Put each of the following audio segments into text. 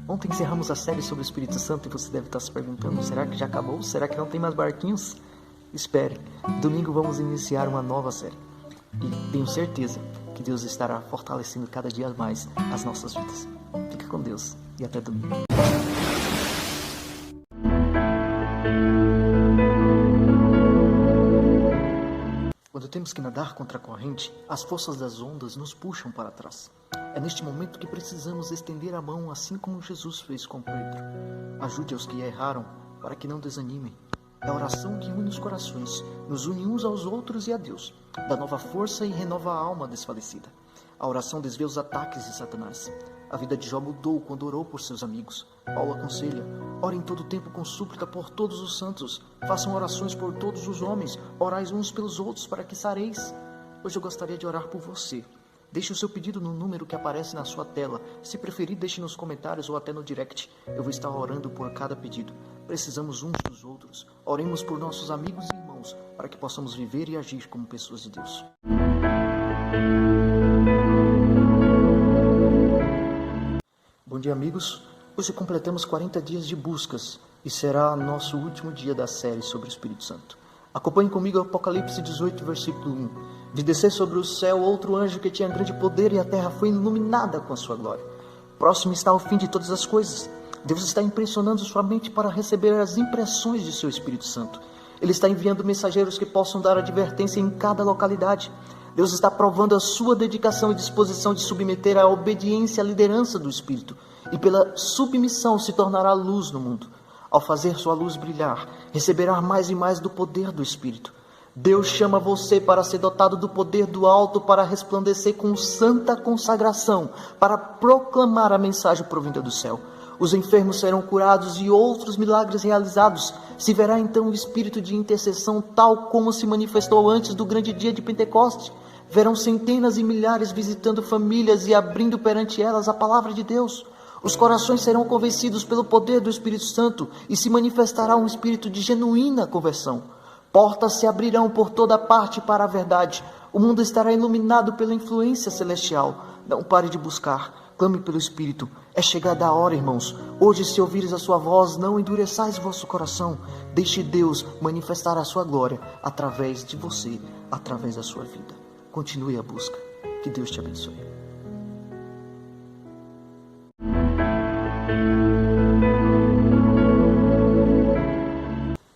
Ontem encerramos a série sobre o Espírito Santo e você deve estar se perguntando, será que já acabou? Será que não tem mais barquinhos? Espere, domingo vamos iniciar uma nova série. E tenho certeza que Deus estará fortalecendo cada dia mais as nossas vidas. Fica com Deus e até domingo. Quando temos que nadar contra a corrente, as forças das ondas nos puxam para trás. É neste momento que precisamos estender a mão, assim como Jesus fez com Pedro. Ajude aos que erraram, para que não desanimem. É a oração que une os corações, nos une uns aos outros e a Deus, dá nova força e renova a alma desfalecida. A oração desvia os ataques de Satanás. A vida de Jó mudou quando orou por seus amigos. Paulo aconselha: orem todo o tempo com súplica por todos os santos. Façam orações por todos os homens. Orais uns pelos outros para que sareis. Hoje eu gostaria de orar por você. Deixe o seu pedido no número que aparece na sua tela. Se preferir, deixe nos comentários ou até no direct. Eu vou estar orando por cada pedido. Precisamos uns dos outros. Oremos por nossos amigos e irmãos, para que possamos viver e agir como pessoas de Deus. Bom dia, amigos. Hoje completamos 40 dias de buscas e será nosso último dia da série sobre o Espírito Santo. Acompanhe comigo Apocalipse 18, versículo 1. Vi descer sobre o céu outro anjo que tinha grande poder e a terra foi iluminada com a sua glória. Próximo está o fim de todas as coisas. Deus está impressionando sua mente para receber as impressões de seu Espírito Santo. Ele está enviando mensageiros que possam dar advertência em cada localidade. Deus está provando a sua dedicação e disposição de submeter a obediência à liderança do Espírito. E pela submissão se tornará luz no mundo. Ao fazer sua luz brilhar, receberá mais e mais do poder do Espírito. Deus chama você para ser dotado do poder do alto, para resplandecer com santa consagração, para proclamar a mensagem provinda do céu. Os enfermos serão curados e outros milagres realizados. Se verá então o espírito de intercessão tal como se manifestou antes do grande dia de Pentecostes. Verão centenas e milhares visitando famílias e abrindo perante elas a palavra de Deus. Os corações serão convencidos pelo poder do Espírito Santo e se manifestará um espírito de genuína conversão. Portas se abrirão por toda parte para a verdade. O mundo estará iluminado pela influência celestial. Não pare de buscar. Clame pelo Espírito. É chegada a hora, irmãos. Hoje, se ouvires a sua voz, não endureçais vosso coração. Deixe Deus manifestar a sua glória através de você, através da sua vida. Continue a busca. Que Deus te abençoe.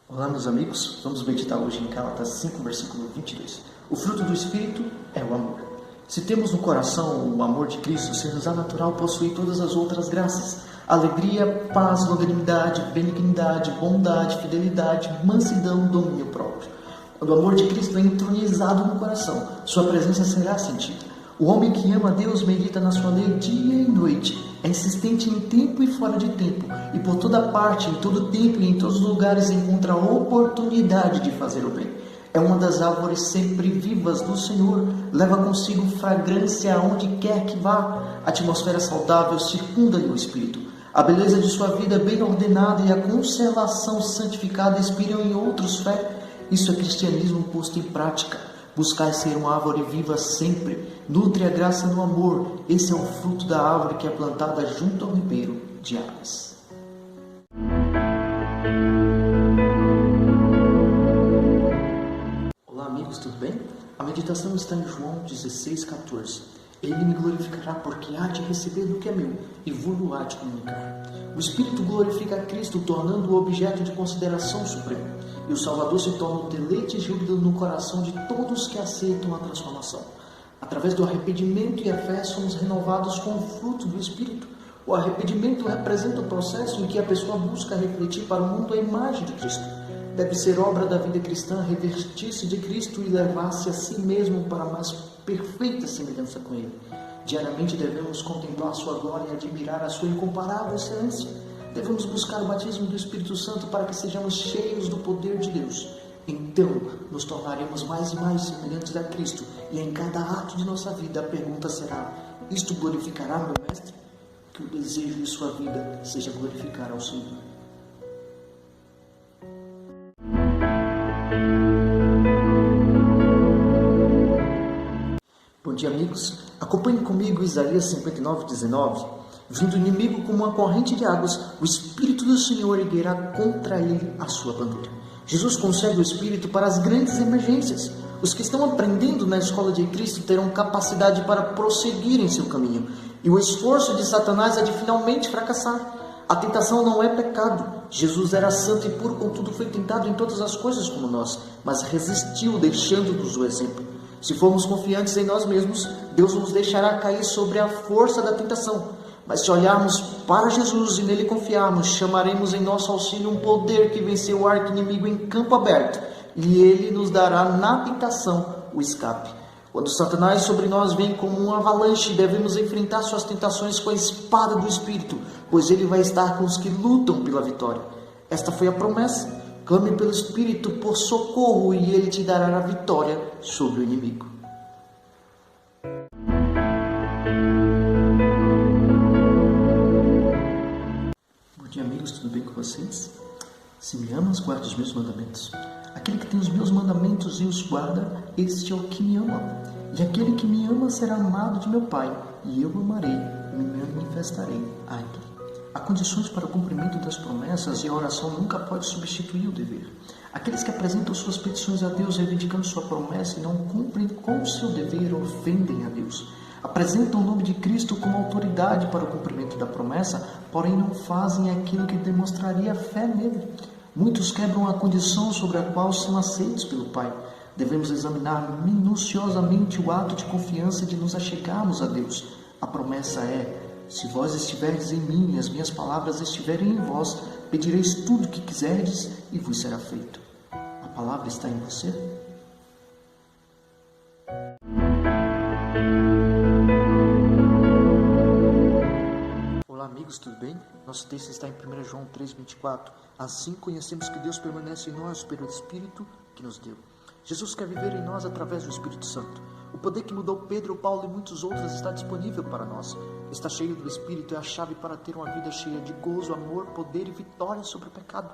Olá, meus amigos. Vamos meditar hoje em Gálatas 5, versículo 22. O fruto do Espírito é o amor. Se temos no coração o amor de Cristo, se-nos-á natural possuir todas as outras graças: alegria, paz, longanimidade, benignidade, bondade, fidelidade, mansidão, domínio próprio. Quando o amor de Cristo é entronizado no coração, sua presença será sentida. O homem que ama a Deus medita na sua lei dia e noite, é insistente em tempo e fora de tempo, e por toda parte, em todo tempo e em todos os lugares encontra a oportunidade de fazer o bem. É uma das árvores sempre vivas do Senhor, leva consigo fragrância aonde quer que vá. A atmosfera saudável circunda-lhe o espírito. A beleza de sua vida bem ordenada e a conservação santificada inspiram em outros fé. Isso é cristianismo posto em prática. Buscar ser uma árvore viva sempre. Nutre a graça no amor. Esse é o fruto da árvore que é plantada junto ao ribeiro de águas. Olá, amigos, tudo bem? A meditação está em João 16,14. Ele me glorificará porque há de receber do que é meu e vou-lo há de comunicar. O Espírito glorifica a Cristo, tornando-o objeto de consideração suprema. E o Salvador se torna um deleite e júbilo no coração de todos que aceitam a transformação. Através do arrependimento e a fé somos renovados com o fruto do Espírito. O arrependimento representa o processo em que a pessoa busca refletir para o mundo a imagem de Cristo. Deve ser obra da vida cristã revestir-se de Cristo e levar-se a si mesmo para a mais perfeita semelhança com Ele. Diariamente devemos contemplar a sua glória e admirar a sua incomparável excelência. Devemos buscar o batismo do Espírito Santo para que sejamos cheios do poder de Deus. Então, nos tornaremos mais e mais semelhantes a Cristo. E em cada ato de nossa vida, a pergunta será: isto glorificará meu Mestre? Que o desejo de sua vida seja glorificar ao Senhor. Bom dia, amigos. Acompanhe comigo Isaías 59:19. Vindo o inimigo como uma corrente de águas, o Espírito do Senhor erguerá contra ele a sua bandeira. Jesus concede o Espírito para as grandes emergências. Os que estão aprendendo na escola de Cristo terão capacidade para prosseguir em seu caminho. E o esforço de Satanás é de finalmente fracassar. A tentação não é pecado. Jesus era santo e puro, contudo foi tentado em todas as coisas como nós, mas resistiu, deixando-nos o exemplo. Se formos confiantes em nós mesmos, Deus nos deixará cair sobre a força da tentação. Mas se olharmos para Jesus e nele confiarmos, chamaremos em nosso auxílio um poder que venceu o arqui-inimigo em campo aberto, e ele nos dará na tentação o escape. Quando Satanás sobre nós vem como uma avalanche, devemos enfrentar suas tentações com a espada do Espírito, pois ele vai estar com os que lutam pela vitória. Esta foi a promessa. Clame pelo Espírito por socorro e ele te dará a vitória sobre o inimigo. Bom dia, amigos, tudo bem com vocês? Se me amas, guarda os meus mandamentos. Aquele que tem os meus mandamentos e os guarda, este é o que me ama. E aquele que me ama será amado de meu Pai, e eu o amarei e me manifestarei a ele. Há condições para o cumprimento das promessas e a oração nunca pode substituir o dever. Aqueles que apresentam suas petições a Deus reivindicando sua promessa e não cumprem com o seu dever ofendem a Deus. Apresentam o nome de Cristo como autoridade para o cumprimento da promessa, porém não fazem aquilo que demonstraria fé nele. Muitos quebram a condição sobre a qual são aceitos pelo Pai. Devemos examinar minuciosamente o ato de confiança de nos achegarmos a Deus. A promessa é: se vós estiverdes em mim e as minhas palavras estiverem em vós, pedireis tudo o que quiserdes e vos será feito. A palavra está em você? Olá, amigos, tudo bem? Nosso texto está em 1 João 3,24. Assim conhecemos que Deus permanece em nós pelo Espírito que nos deu. Jesus quer viver em nós através do Espírito Santo. O poder que mudou Pedro, Paulo e muitos outros está disponível para nós. Estar cheio do Espírito é a chave para ter uma vida cheia de gozo, amor, poder e vitória sobre o pecado.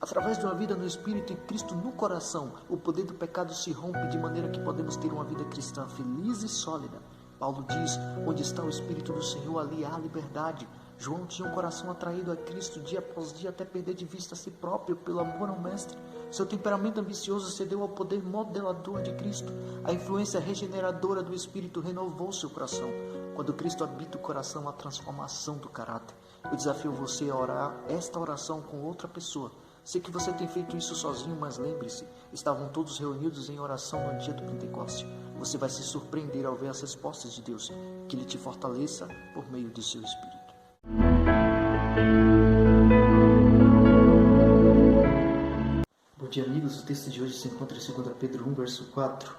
Através de uma vida no Espírito e Cristo no coração, o poder do pecado se rompe de maneira que podemos ter uma vida cristã feliz e sólida. Paulo diz: onde está o Espírito do Senhor, ali há liberdade. João tinha um coração atraído a Cristo dia após dia até perder de vista a si próprio pelo amor ao Mestre. Seu temperamento ambicioso cedeu ao poder modelador de Cristo. A influência regeneradora do Espírito renovou seu coração. Quando Cristo habita o coração, a transformação do caráter. Eu desafio você a orar esta oração com outra pessoa. Sei que você tem feito isso sozinho, mas lembre-se, estavam todos reunidos em oração no dia do Pentecoste. Você vai se surpreender ao ver as respostas de Deus. Que Ele te fortaleça por meio de seu Espírito. Bom dia, amigos. O texto de hoje se encontra em 2 Pedro 1, verso 4.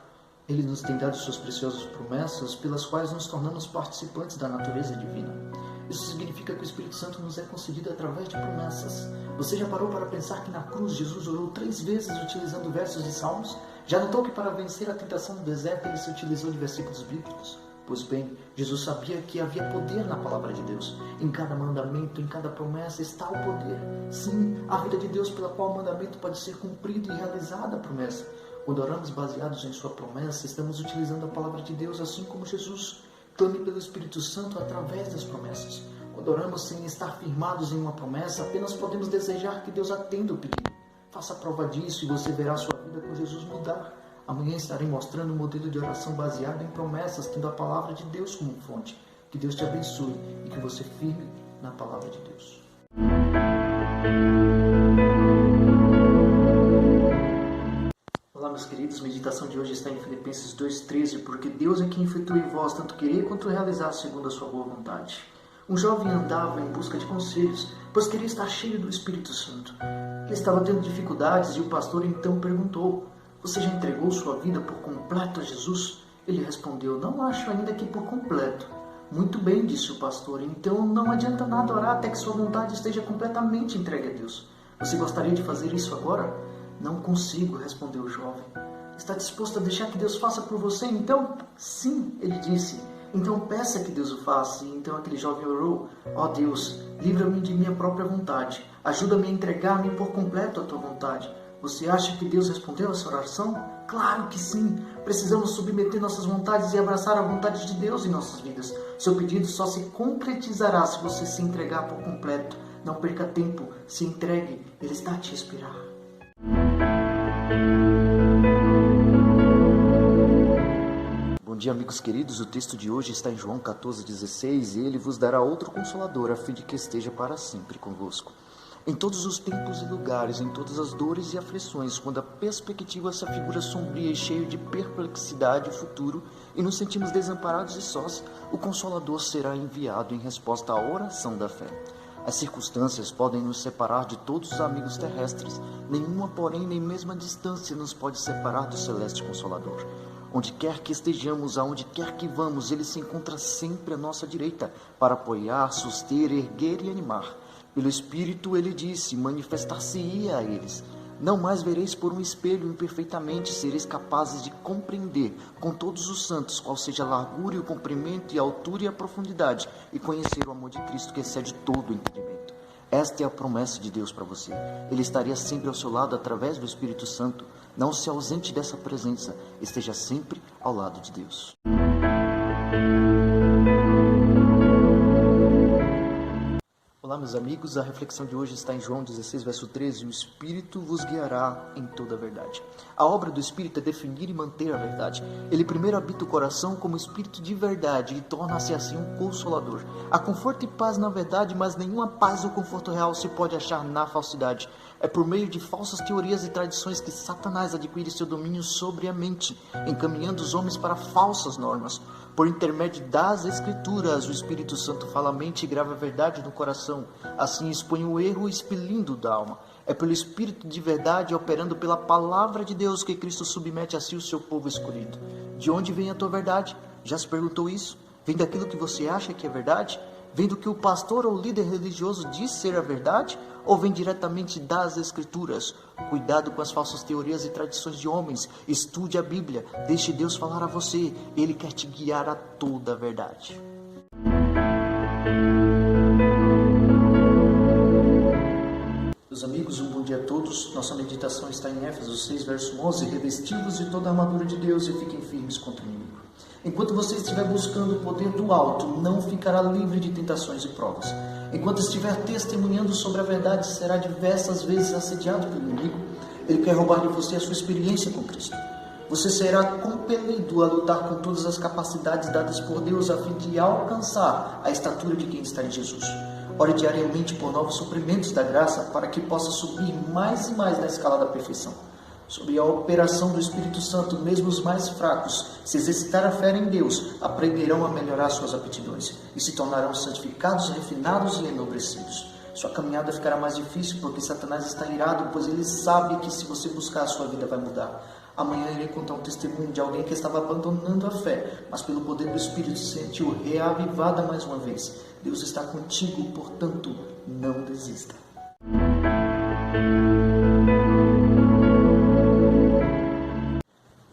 Ele nos tem dado suas preciosas promessas, pelas quais nos tornamos participantes da natureza divina. Isso significa que o Espírito Santo nos é concedido através de promessas. Você já parou para pensar que na cruz Jesus orou 3 vezes utilizando versos de Salmos? Já notou que para vencer a tentação no deserto ele se utilizou de versículos bíblicos? Pois bem, Jesus sabia que havia poder na palavra de Deus. Em cada mandamento, em cada promessa está o poder. Sim, a vida de Deus pela qual o mandamento pode ser cumprido e realizada a promessa. Quando oramos baseados em sua promessa, estamos utilizando a palavra de Deus assim como Jesus. Clame pelo Espírito Santo através das promessas. Quando oramos sem estar firmados em uma promessa, apenas podemos desejar que Deus atenda o pedido. Faça prova disso e você verá sua vida com Jesus mudar. Amanhã estarei mostrando um modelo de oração baseado em promessas, tendo a palavra de Deus como fonte. Que Deus te abençoe e que você firme na palavra de Deus. Olá, meus queridos. A meditação de hoje está em Filipenses 2,13, porque Deus é quem efetua em vós tanto querer quanto realizar segundo a sua boa vontade. Um jovem andava em busca de conselhos, pois queria estar cheio do Espírito Santo. Ele estava tendo dificuldades e o pastor então perguntou: você já entregou sua vida por completo a Jesus? Ele respondeu: não acho ainda que por completo. Muito bem, disse o pastor, então não adianta nada orar até que sua vontade esteja completamente entregue a Deus. Você gostaria de fazer isso agora? Não consigo, respondeu o jovem. Está disposto a deixar que Deus faça por você então? Sim, ele disse. Então peça que Deus o faça. E então aquele jovem orou: ó Deus, livra-me de minha própria vontade. Ajuda-me a entregar-me por completo à tua vontade. Você acha que Deus respondeu essa oração? Claro que sim! Precisamos submeter nossas vontades e abraçar a vontade de Deus em nossas vidas. Seu pedido só se concretizará se você se entregar por completo. Não perca tempo, se entregue, Ele está a te esperar. Bom dia, amigos queridos. O texto de hoje está em João 14,16 e ele vos dará outro Consolador, a fim de que esteja para sempre convosco. Em todos os tempos e lugares, em todas as dores e aflições, quando a perspectiva se afigura sombria e cheia de perplexidade e futuro, e nos sentimos desamparados e sós, o Consolador será enviado em resposta à oração da fé. As circunstâncias podem nos separar de todos os amigos terrestres, nenhuma, porém, nem mesmo a distância nos pode separar do celeste Consolador. Onde quer que estejamos, aonde quer que vamos, Ele se encontra sempre à nossa direita, para apoiar, suster, erguer e animar. Pelo Espírito, Ele disse, manifestar-se-ia a eles. Não mais vereis por um espelho imperfeitamente, sereis capazes de compreender com todos os santos qual seja a largura e o comprimento e a altura e a profundidade, e conhecer o amor de Cristo que excede todo o entendimento. Esta é a promessa de Deus para você. Ele estaria sempre ao seu lado através do Espírito Santo. Não se ausente dessa presença, esteja sempre ao lado de Deus. Olá, meus amigos, a reflexão de hoje está em João 16, verso 13. O Espírito vos guiará em toda a verdade. A obra do Espírito é definir e manter a verdade. Ele primeiro habita o coração como Espírito de verdade e torna-se assim um consolador. Há conforto e paz na verdade, mas nenhuma paz ou conforto real se pode achar na falsidade. É por meio de falsas teorias e tradições que Satanás adquire seu domínio sobre a mente, encaminhando os homens para falsas normas. Por intermédio das Escrituras, o Espírito Santo fala a mente e grava a verdade no coração. Assim expõe o erro, expelindo da alma. É pelo Espírito de verdade, operando pela palavra de Deus, que Cristo submete a si o seu povo escolhido. De onde vem a tua verdade? Já se perguntou isso? Vem daquilo que você acha que é verdade? Vem do que o pastor ou líder religioso diz ser a verdade? Ou vem diretamente das Escrituras? Cuidado com as falsas teorias e tradições de homens. Estude a Bíblia. Deixe Deus falar a você. Ele quer te guiar a toda a verdade. Meus amigos, um bom dia a todos. Nossa meditação está em Éfesos 6, verso 11. Revesti-vos de toda a armadura de Deus e fiquem firmes contra o inimigo. Enquanto você estiver buscando o poder do alto, não ficará livre de tentações e provas. Enquanto estiver testemunhando sobre a verdade, será diversas vezes assediado pelo inimigo. Ele quer roubar de você a sua experiência com Cristo. Você será compelido a lutar com todas as capacidades dadas por Deus a fim de alcançar a estatura de quem está em Jesus. Ore diariamente por novos suprimentos da graça para que possa subir mais e mais na escala da perfeição. Sob a operação do Espírito Santo, mesmo os mais fracos, se exercitar a fé em Deus, aprenderão a melhorar suas aptidões e se tornarão santificados, refinados e enobrecidos. Sua caminhada ficará mais difícil porque Satanás está irado, pois ele sabe que se você buscar, a sua vida vai mudar. Amanhã irei contar um testemunho de alguém que estava abandonando a fé, mas pelo poder do Espírito se sentiu reavivada mais uma vez. Deus está contigo, portanto, não desista.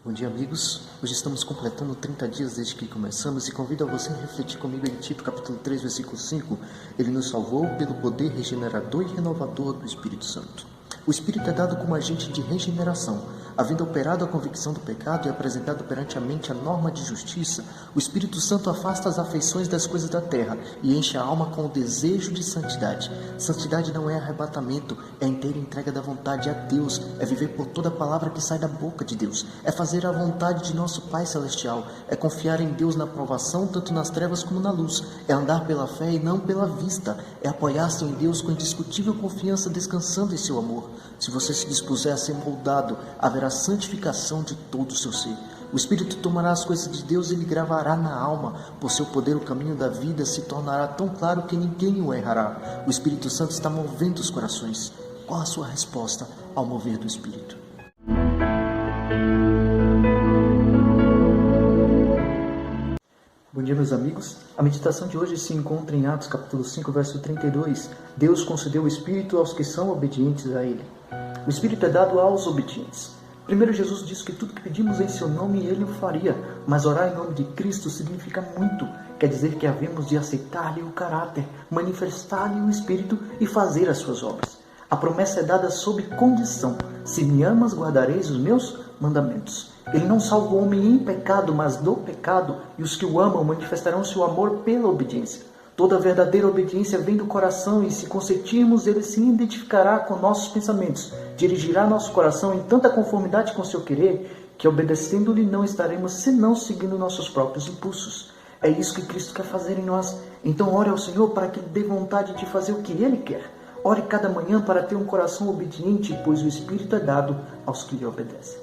Bom dia, amigos. Hoje estamos completando 30 dias desde que começamos e convido a você a refletir comigo em Tito, capítulo 3, versículo 5. Ele nos salvou pelo poder regenerador e renovador do Espírito Santo. O Espírito é dado como agente de regeneração. Havendo operado a convicção do pecado e apresentado perante a mente a norma de justiça, o Espírito Santo afasta as afeições das coisas da terra e enche a alma com o desejo de santidade. Santidade não é arrebatamento, é a inteira entrega da vontade a Deus, é viver por toda palavra que sai da boca de Deus, é fazer a vontade de nosso Pai Celestial, é confiar em Deus na provação, tanto nas trevas como na luz, é andar pela fé e não pela vista, é apoiar-se em Deus com indiscutível confiança, descansando em seu amor. Se você se dispuser a ser moldado, haverá santificação de todo o seu ser. O Espírito tomará as coisas de Deus e lhe gravará na alma. Por seu poder, o caminho da vida se tornará tão claro que ninguém o errará. O Espírito Santo está movendo os corações. Qual a sua resposta ao mover do Espírito? Bom dia, meus amigos. A meditação de hoje se encontra em Atos capítulo 5, verso 32. Deus concedeu o Espírito aos que são obedientes a Ele. O Espírito é dado aos obedientes. Primeiro, Jesus disse que tudo que pedimos em seu nome, Ele o faria. Mas orar em nome de Cristo significa muito. Quer dizer que havemos de aceitar-lhe o caráter, manifestar-lhe o Espírito e fazer as suas obras. A promessa é dada sob condição. Se me amas, guardareis os meus mandamentos. Ele não salva o homem em pecado, mas do pecado, e os que o amam manifestarão seu amor pela obediência. Toda verdadeira obediência vem do coração, e se consentirmos, ele se identificará com nossos pensamentos, dirigirá nosso coração em tanta conformidade com seu querer, que obedecendo-lhe não estaremos senão seguindo nossos próprios impulsos. É isso que Cristo quer fazer em nós. Então ore ao Senhor para que Ele dê vontade de fazer o que Ele quer. Ore cada manhã para ter um coração obediente, pois o Espírito é dado aos que lhe obedecem.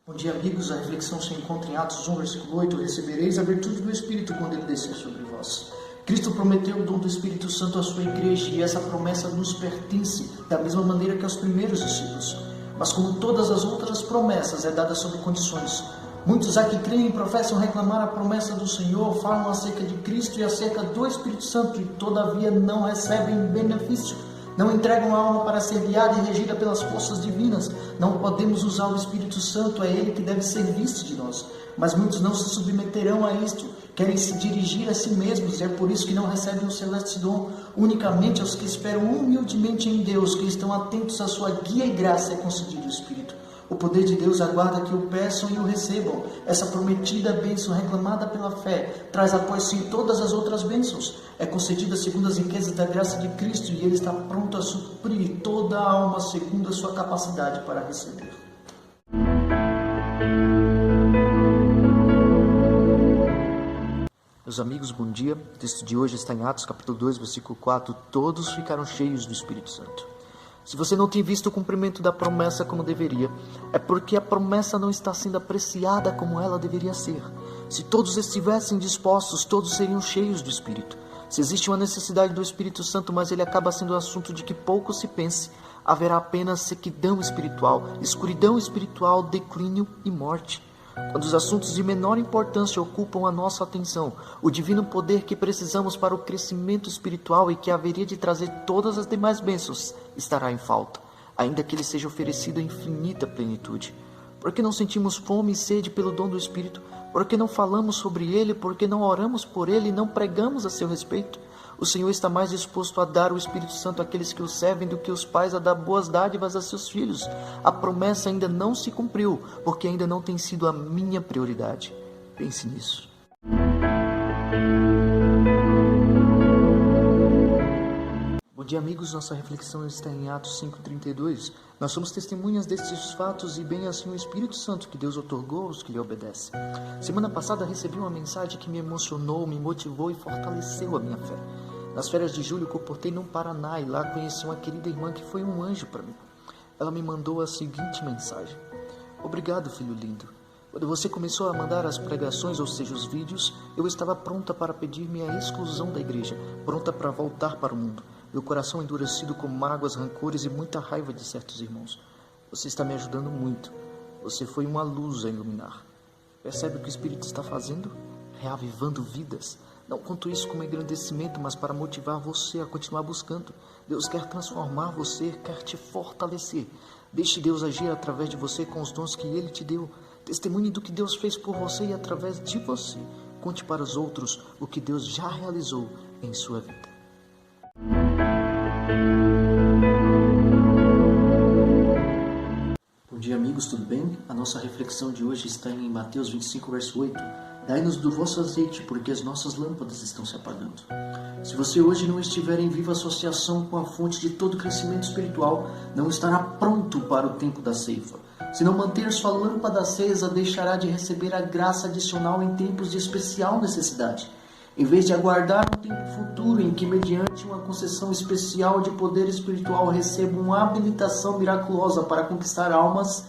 Bom dia, amigos. A reflexão se encontra em Atos 1, versículo 8. Recebereis a virtude do Espírito quando Ele descer sobre vós. Cristo prometeu o dom do Espírito Santo à sua igreja, e essa promessa nos pertence da mesma maneira que aos primeiros discípulos. Mas como todas as outras promessas, é dada sob condições. Muitos há que creem e professam reclamar a promessa do Senhor, falam acerca de Cristo e acerca do Espírito Santo, e todavia não recebem benefício. Não entregam a alma para ser guiada e regida pelas forças divinas. Não podemos usar o Espírito Santo, é Ele que deve servir-se de nós. Mas muitos não se submeterão a isto, querem se dirigir a si mesmos, e é por isso que não recebem o celeste dom. Unicamente aos que esperam humildemente em Deus, que estão atentos à sua guia e graça, é concedido o Espírito. O poder de Deus aguarda que o peçam e o recebam. Essa prometida bênção reclamada pela fé traz após si todas as outras bênçãos. É concedida segundo as riquezas da graça de Cristo, e Ele está pronto a suprir toda a alma segundo a sua capacidade para receber. Meus amigos, bom dia. O texto de hoje está em Atos capítulo 2, versículo 4. Todos ficaram cheios do Espírito Santo. Se você não tem visto o cumprimento da promessa como deveria, é porque a promessa não está sendo apreciada como ela deveria ser. Se todos estivessem dispostos, todos seriam cheios do Espírito. Se existe uma necessidade do Espírito Santo, mas ele acaba sendo assunto de que pouco se pense, haverá apenas sequidão espiritual, escuridão espiritual, declínio e morte. Quando os assuntos de menor importância ocupam a nossa atenção, o divino poder que precisamos para o crescimento espiritual e que haveria de trazer todas as demais bênçãos estará em falta, ainda que ele seja oferecido em infinita plenitude. Por que não sentimos fome e sede pelo dom do Espírito? Por que não falamos sobre ele? Por que não oramos por ele e não pregamos a seu respeito? O Senhor está mais disposto a dar o Espírito Santo àqueles que o servem do que os pais a dar boas dádivas a seus filhos. A promessa ainda não se cumpriu, porque ainda não tem sido a minha prioridade. Pense nisso. Bom dia, amigos. Nossa reflexão está em Atos 5:32. Nós somos testemunhas destes fatos, e bem assim o Espírito Santo que Deus otorgou aos que lhe obedecem. Semana passada recebi uma mensagem que me emocionou, me motivou e fortaleceu a minha fé. Nas férias de julho, comportei no Paraná, e lá conheci uma querida irmã que foi um anjo para mim. Ela me mandou a seguinte mensagem: Obrigado, filho lindo. Quando você começou a mandar as pregações, ou seja, os vídeos, eu estava pronta para pedir minha exclusão da igreja, pronta para voltar para o mundo. Meu coração endurecido com mágoas, rancores e muita raiva de certos irmãos. Você está me ajudando muito. Você foi uma luz a iluminar. Percebe o que o Espírito está fazendo? Reavivando vidas. Não conto isso como engrandecimento, mas para motivar você a continuar buscando. Deus quer transformar você, quer te fortalecer. Deixe Deus agir através de você com os dons que Ele te deu. Testemunhe do que Deus fez por você e através de você. Conte para os outros o que Deus já realizou em sua vida. Bom dia, amigos, tudo bem? A nossa reflexão de hoje está em Mateus 25, verso 8. Dai-nos do vosso azeite, porque as nossas lâmpadas estão se apagando. Se você hoje não estiver em viva associação com a fonte de todo crescimento espiritual, não estará pronto para o tempo da ceifa. Se não manter sua lâmpada acesa, deixará de receber a graça adicional em tempos de especial necessidade. Em vez de aguardar um tempo futuro em que, mediante uma concessão especial de poder espiritual, receba uma habilitação miraculosa para conquistar almas,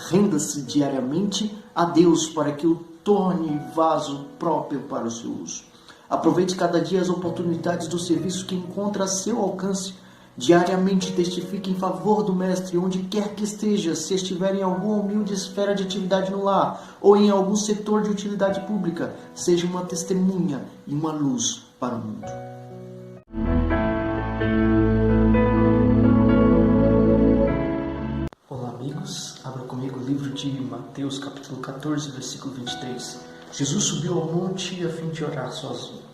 renda-se diariamente a Deus para que o torne vaso próprio para o seu uso. Aproveite cada dia as oportunidades do serviço que encontra a seu alcance. Diariamente testifique em favor do Mestre, onde quer que esteja, se estiver em alguma humilde esfera de atividade no lar ou em algum setor de utilidade pública. Seja uma testemunha e uma luz para o mundo. Olá, amigos. Abra comigo o livro de Mateus, capítulo 14, versículo 23. Jesus subiu ao monte a fim de orar sozinho.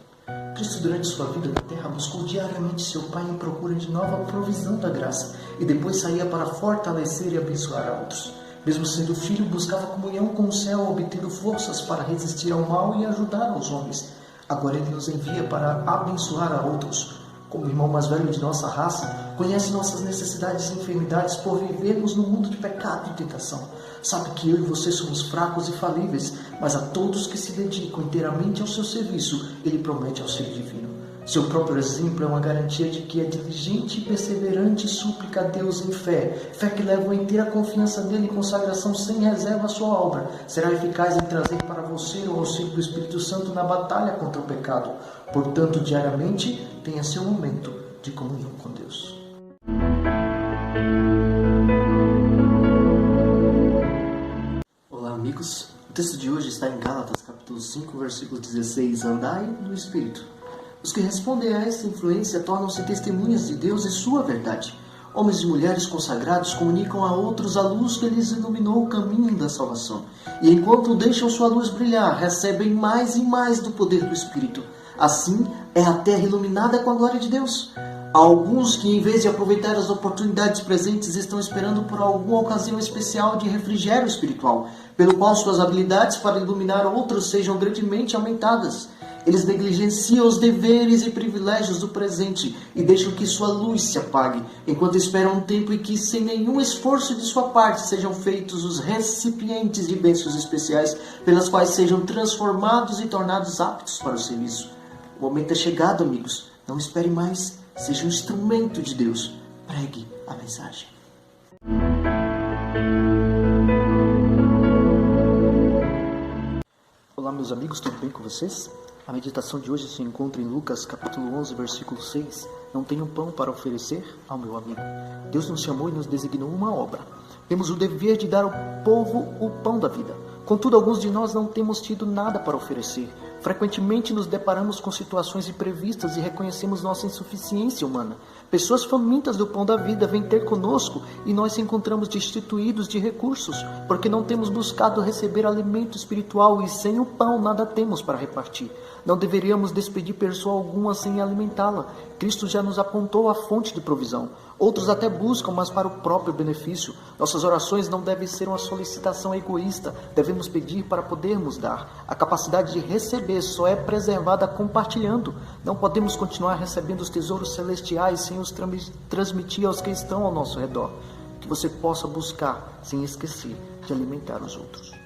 Cristo, durante sua vida na terra, buscou diariamente seu Pai em procura de nova provisão da graça e depois saía para fortalecer e abençoar a outros. Mesmo sendo filho, buscava comunhão com o céu, obtendo forças para resistir ao mal e ajudar aos homens. Agora Ele nos envia para abençoar a outros. Como irmão mais velho de nossa raça, conhece nossas necessidades e enfermidades por vivermos no mundo de pecado e tentação. Sabe que eu e você somos fracos e falíveis, mas a todos que se dedicam inteiramente ao seu serviço, Ele promete auxílio divino. Seu próprio exemplo é uma garantia de que é diligente e perseverante súplica a Deus em fé, fé que leva a inteira confiança nele e consagração sem reserva à sua obra, será eficaz em trazer para você o auxílio do Espírito Santo na batalha contra o pecado. Portanto, diariamente, tenha seu momento de comunhão com Deus. Olá, amigos. O texto de hoje está em Gálatas, capítulo 5, versículo 16. Andai no Espírito. Os que respondem a essa influência tornam-se testemunhas de Deus e sua verdade. Homens e mulheres consagrados comunicam a outros a luz que lhes iluminou o caminho da salvação. E enquanto deixam sua luz brilhar, recebem mais e mais do poder do Espírito. Assim, é a terra iluminada com a glória de Deus. Há alguns que, em vez de aproveitar as oportunidades presentes, estão esperando por alguma ocasião especial de refrigério espiritual, pelo qual suas habilidades para iluminar outros sejam grandemente aumentadas. Eles negligenciam os deveres e privilégios do presente e deixam que sua luz se apague, enquanto esperam um tempo em que, sem nenhum esforço de sua parte, sejam feitos os recipientes de bênçãos especiais, pelas quais sejam transformados e tornados aptos para o serviço. O momento é chegado, amigos. Não espere mais. Seja um instrumento de Deus. Pregue a mensagem. Olá, meus amigos, tudo bem com vocês? A meditação de hoje se encontra em Lucas, capítulo 11, versículo 6. Não tenho pão para oferecer ao meu amigo. Deus nos chamou e nos designou uma obra. Temos o dever de dar ao povo o pão da vida. Contudo, alguns de nós não temos tido nada para oferecer. Frequentemente nos deparamos com situações imprevistas e reconhecemos nossa insuficiência humana. Pessoas famintas do pão da vida vêm ter conosco e nós encontramos destituídos de recursos, porque não temos buscado receber alimento espiritual e sem o pão nada temos para repartir. Não deveríamos despedir pessoa alguma sem alimentá-la. Cristo já nos apontou a fonte de provisão. Outros até buscam, mas para o próprio benefício. Nossas orações não devem ser uma solicitação egoísta. Devemos pedir para podermos dar. A capacidade de receber só é preservada compartilhando. Não podemos continuar recebendo os tesouros celestiais sem os transmitir aos que estão ao nosso redor. Que você possa buscar sem esquecer de alimentar os outros.